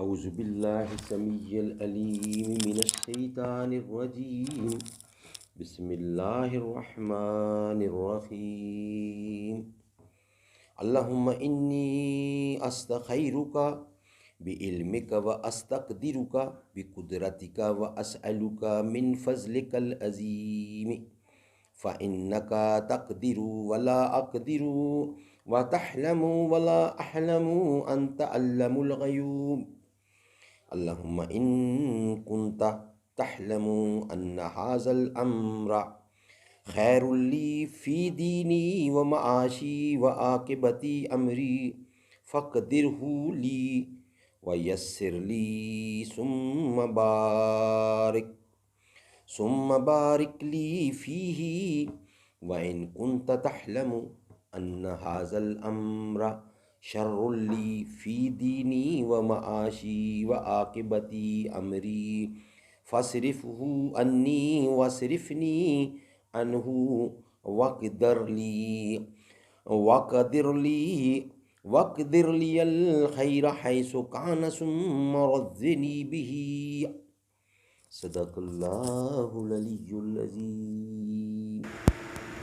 اعوذ باللہ السمیع العلیم من الشیطان الرجیم بسم اللہ الرحمن الرحیم اللہم انی استخیرک بعلمک واستقدرک بقدرتک واسألک من فضلک العظیم فإنك تقدر ولا أقدر وتحلم ولا أحلم أنت علم الغيوب اللهم إن كنت تحلم أن هذا الأمر خير لي في ديني ومعاشي وعاقبة أمري فاقدره لي ويسر لي ثم بارك لي فيه وإن كنت تحلم أن هذا الأمر شر لي في ديني ومعاشي وعاقبة أمري فاصرفه عني واصرفني عنه واقدر لي الخير حيث كان ثم رضني به صدق اللہ العلی العظیم۔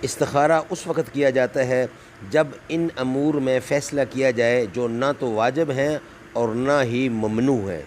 استخارہ اس وقت کیا جاتا ہے جب ان امور میں فیصلہ کیا جائے جو نہ تو واجب ہیں اور نہ ہی ممنوع ہیں۔